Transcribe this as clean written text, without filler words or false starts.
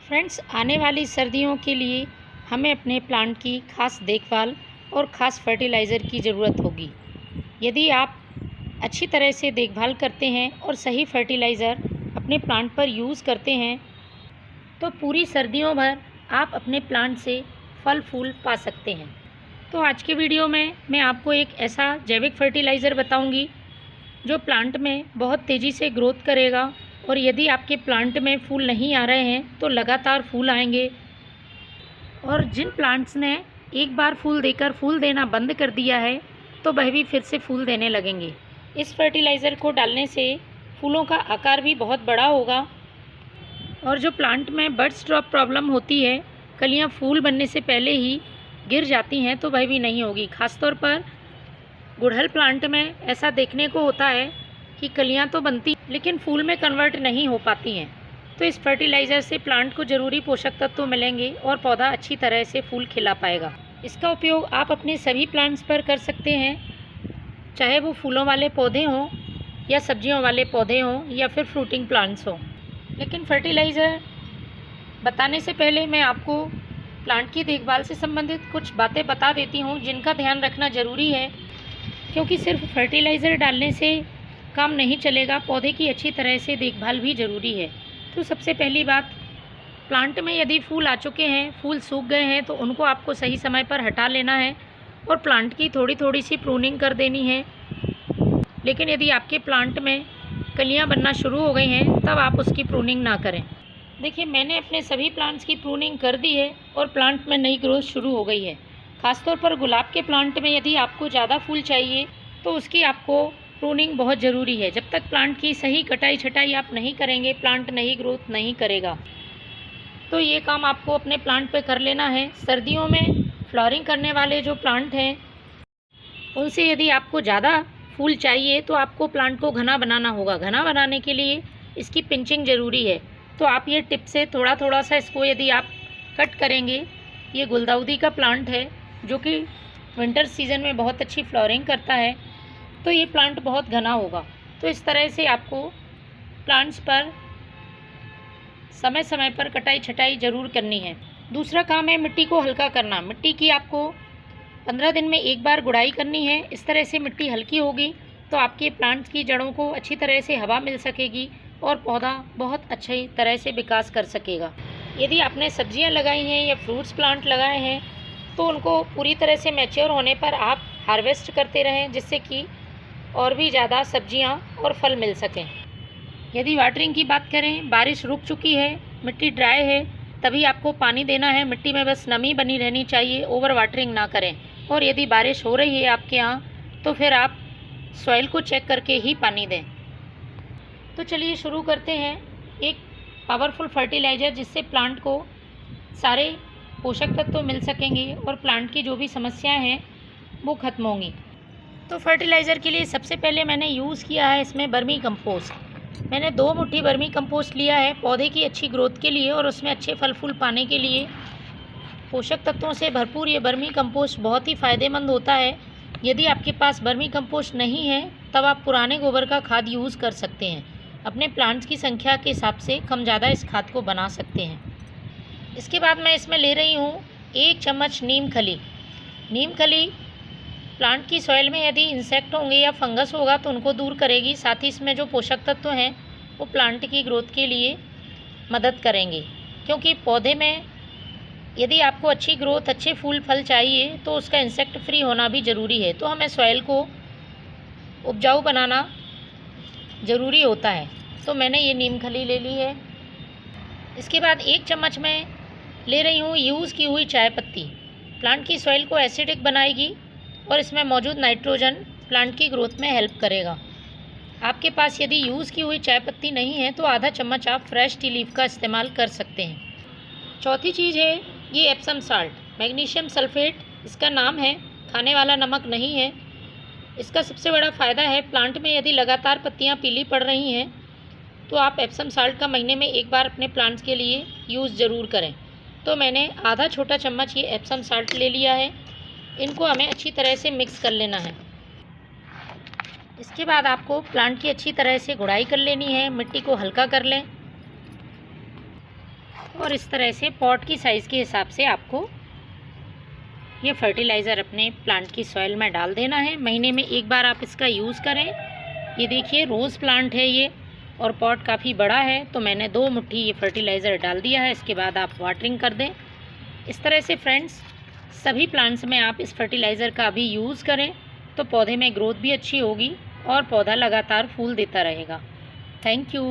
Friends, आने वाली सर्दियों के लिए हमें अपने प्लांट की खास देखभाल और ख़ास फर्टिलाइज़र की ज़रूरत होगी। यदि आप अच्छी तरह से देखभाल करते हैं और सही फर्टिलाइज़र अपने प्लांट पर यूज़ करते हैं तो पूरी सर्दियों भर आप अपने प्लांट से फल फूल पा सकते हैं। तो आज के वीडियो में मैं आपको एक ऐसा जैविक फर्टिलाइज़र बताऊंगी जो प्लांट में बहुत तेज़ी से ग्रोथ करेगा, और यदि आपके प्लांट में फूल नहीं आ रहे हैं तो लगातार फूल आएंगे। और जिन प्लांट्स ने एक बार फूल देकर फूल देना बंद कर दिया है तो वह भी फिर से फूल देने लगेंगे। इस फर्टिलाइज़र को डालने से फूलों का आकार भी बहुत बड़ा होगा, और जो प्लांट में बड्स ड्रॉप प्रॉब्लम होती है, कलियां फूल बनने से पहले ही गिर जाती हैं, तो वह भी नहीं होगी। ख़ासतौर पर गुड़हल प्लांट में ऐसा देखने को होता है कि कलियां तो बनती लेकिन फूल में कन्वर्ट नहीं हो पाती हैं। तो इस फर्टिलाइज़र से प्लांट को ज़रूरी पोषक तत्व मिलेंगे और पौधा अच्छी तरह से फूल खिला पाएगा। इसका उपयोग आप अपने सभी प्लांट्स पर कर सकते हैं, चाहे वो फूलों वाले पौधे हों या सब्जियों वाले पौधे हों या फिर फ्रूटिंग प्लांट्स हों। लेकिन फर्टिलाइज़र बताने से पहले मैं आपको प्लांट की देखभाल से संबंधित कुछ बातें बता देती हूँ जिनका ध्यान रखना ज़रूरी है, क्योंकि सिर्फ फर्टिलाइज़र डालने से काम नहीं चलेगा, पौधे की अच्छी तरह से देखभाल भी ज़रूरी है। तो सबसे पहली बात, प्लांट में यदि फूल आ चुके हैं, फूल सूख गए हैं, तो उनको आपको सही समय पर हटा लेना है और प्लांट की थोड़ी थोड़ी सी प्रूनिंग कर देनी है। लेकिन यदि आपके प्लांट में कलियां बनना शुरू हो गई हैं तब आप उसकी प्रूनिंग ना करें। देखिए, मैंने अपने सभी प्लांट्स की प्रूनिंग कर दी है और प्लांट में नई ग्रोथ शुरू हो गई है। ख़ासतौर पर गुलाब के प्लांट में यदि आपको ज़्यादा फूल चाहिए तो उसकी आपको प्रूनिंग बहुत ज़रूरी है। जब तक प्लांट की सही कटाई छटाई आप नहीं करेंगे, प्लांट नई ग्रोथ नहीं करेगा। तो ये काम आपको अपने प्लांट पे कर लेना है। सर्दियों में फ्लावरिंग करने वाले जो प्लांट हैं उनसे यदि आपको ज़्यादा फूल चाहिए तो आपको प्लांट को घना बनाना होगा। घना बनाने के लिए इसकी पिंचिंग ज़रूरी है। तो आप ये टिप से थोड़ा थोड़ा सा इसको यदि आप कट करेंगे, ये गुलदाउदी का प्लांट है जो कि विंटर सीजन में बहुत अच्छी फ्लावरिंग करता है, तो ये प्लांट बहुत घना होगा। तो इस तरह से आपको प्लांट्स पर समय समय पर कटाई छटाई ज़रूर करनी है। दूसरा काम है मिट्टी को हल्का करना। मिट्टी की आपको 15 दिन में एक बार गुड़ाई करनी है। इस तरह से मिट्टी हल्की होगी तो आपके प्लांट्स की जड़ों को अच्छी तरह से हवा मिल सकेगी और पौधा बहुत अच्छी तरह से विकास कर सकेगा। यदि आपने सब्जियां लगाई हैं या फ्रूट्स प्लांट लगाए हैं तो उनको पूरी तरह से मैच्योर होने पर आप हार्वेस्ट करते रहें, जिससे कि और भी ज़्यादा सब्जियां और फल मिल सकें। यदि वाटरिंग की बात करें, बारिश रुक चुकी है, मिट्टी ड्राई है, तभी आपको पानी देना है। मिट्टी में बस नमी बनी रहनी चाहिए, ओवर वाटरिंग ना करें। और यदि बारिश हो रही है आपके यहाँ तो फिर आप सॉइल को चेक करके ही पानी दें। तो चलिए शुरू करते हैं एक पावरफुल फर्टिलाइज़र जिससे प्लांट को सारे पोषक तत्व मिल सकेंगे और प्लांट की जो भी समस्याएं हैं वो ख़त्म होंगी। तो फर्टिलाइज़र के लिए सबसे पहले मैंने यूज़ किया है इसमें बर्मी कंपोस्ट। मैंने 2 मुट्ठी बर्मी कंपोस्ट लिया है पौधे की अच्छी ग्रोथ के लिए और उसमें अच्छे फल फूल पाने के लिए। पोषक तत्वों से भरपूर ये बर्मी कंपोस्ट बहुत ही फ़ायदेमंद होता है। यदि आपके पास बर्मी कंपोस्ट नहीं है तब आप पुराने गोबर का खाद यूज़ कर सकते हैं। अपने प्लांट्स की संख्या के हिसाब से कम ज़्यादा इस खाद को बना सकते हैं। इसके बाद मैं इसमें ले रही हूँ 1 चम्मच नीम खली। नीम खली प्लांट की सॉइल में यदि इंसेक्ट होंगे या फंगस होगा तो उनको दूर करेगी, साथ ही इसमें जो पोषक तत्व हैं वो प्लांट की ग्रोथ के लिए मदद करेंगे। क्योंकि पौधे में यदि आपको अच्छी ग्रोथ, अच्छे फूल फल चाहिए तो उसका इंसेक्ट फ्री होना भी ज़रूरी है। तो हमें सॉइल को उपजाऊ बनाना ज़रूरी होता है। तो मैंने ये नीम खली ले ली है। इसके बाद 1 चम्मच मैं ले रही हूँ यूज़ की हुई चाय पत्ती। प्लांट की सॉइल को एसिडिक बनाएगी और इसमें मौजूद नाइट्रोजन प्लांट की ग्रोथ में हेल्प करेगा। आपके पास यदि यूज़ की हुई चाय पत्ती नहीं है तो आधा चम्मच आप फ्रेश टी लीफ का इस्तेमाल कर सकते हैं। चौथी चीज़ है ये एप्सम साल्ट, मैग्नीशियम सल्फेट इसका नाम है, खाने वाला नमक नहीं है। इसका सबसे बड़ा फ़ायदा है प्लांट में यदि लगातार पत्तियाँ पीली पड़ रही हैं तो आप एप्सम साल्ट का महीने में एक बार अपने प्लांट्स के लिए यूज़ ज़रूर करें। तो मैंने आधा छोटा चम्मच ये एप्सम साल्ट ले लिया है। इनको हमें अच्छी तरह से मिक्स कर लेना है। इसके बाद आपको प्लांट की अच्छी तरह से गुड़ाई कर लेनी है। मिट्टी को हल्का कर लें। और इस तरह से पॉट की साइज़ के हिसाब से आपको ये फर्टिलाइज़र अपने प्लांट की सॉइल में डाल देना है। महीने में एक बार आप इसका यूज़ करें। ये देखिए रोज़ प्लांट है ये, और पॉट काफ़ी बड़ा है, तो मैंने 2 मुट्ठी ये फर्टिलाइज़र डाल दिया है। इसके बाद आप वाटरिंग कर दें। इस तरह से फ्रेंड्स सभी प्लांट्स में आप इस फर्टिलाइज़र का भी यूज़ करें, तो पौधे में ग्रोथ भी अच्छी होगी और पौधा लगातार फूल देता रहेगा। Thank you.